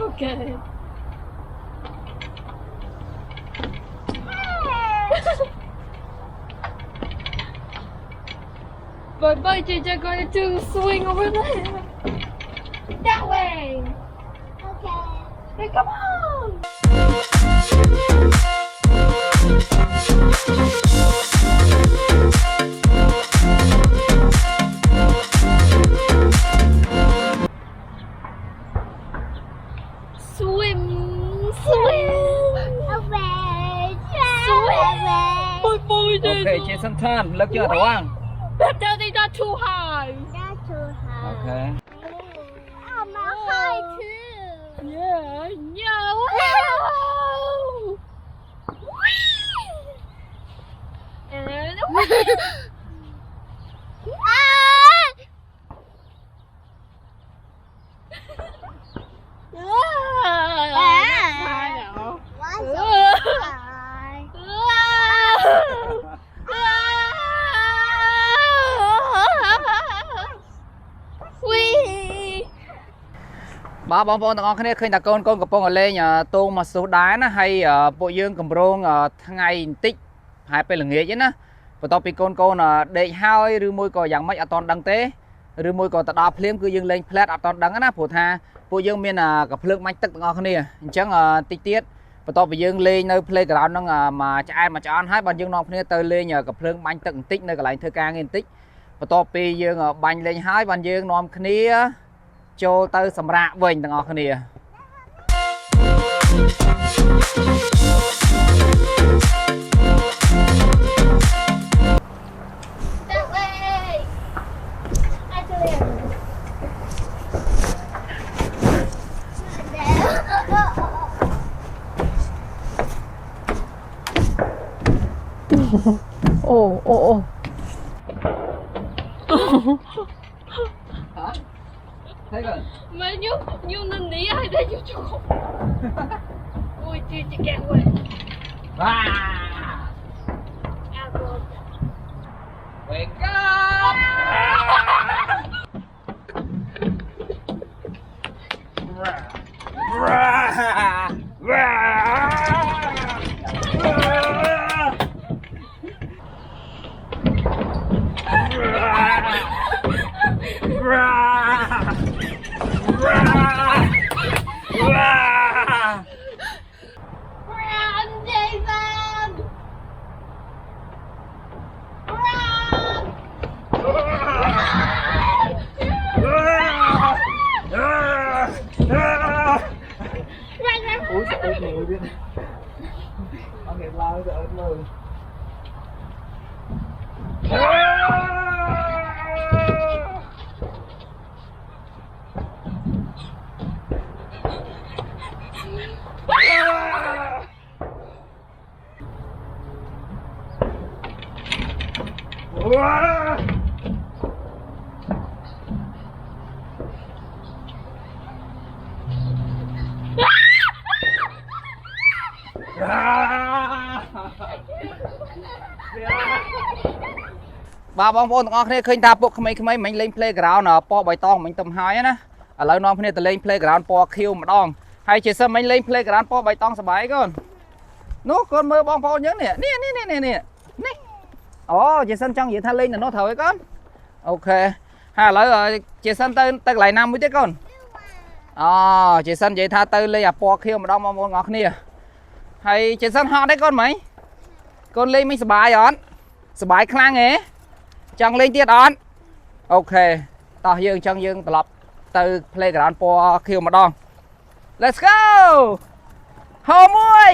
Okay. But Budgie, you're going to swing over there. That way. Okay. Hey, come on. Okay, Jason turn. Look your one. But daddy, not too high. Not too high. Okay. Oh, my high too. Yeah, no. And Bà bóng bóng tặng khné khơi ta con cặp bóng ở lên nhà tô mà số đá nó hay bộ dương cầm rong ngày tích hai bên là nghĩa chứ na và tao bị con để hai rư môi cò dạng mấy toàn đăng tế rư môi cò ta đạp phim cứ dương lên flat toàn đăng á phổ tha bộ dương miền gặp phượng mạnh tức tặng khné chẳng tích tiết và tao bị dương lên nơi playground nó mà ai mà cho ăn hai bàn dương nọ khné tới lên nhờ gặp phượng mạnh tức tích nơi cái lại thưa ca nghiên tích và tao bị dương bành lên hai bàn dương nọ khné cho tới sầm rạ vinh tầng ngọc này oh, oh, oh. thấy rồi Mà như nên ní ai đây vô chỗ ui chị kẹt quên wake up ông nghiệp lao rồi luôn bà bóng bóng tặng khné khơi ta buộc khmei mình lên playground po bài tong mình tầm hai á ở lâu non khné lên playground po kêu mà đong hay chỉ xem mình lên playground po bài tong sờ bài con nó con mơ bóng po nhớ nè nè ồ chỉ xem trong gì tha lên là nó thổi con ok hay là rồi chỉ xem tới lại năm mới chứ con chỉ xem vậy tha tới lên po kêu mà đong bóng ngọt nè hay chỉ xem họ đấy con mấy con lên mình sờ bài rồi sờ bài khang nghe chẳng lên tiết on ok tao dương chân dương tập ទៅ playground ពណ៌ខៀវម្ដង Let's go ហោមួយ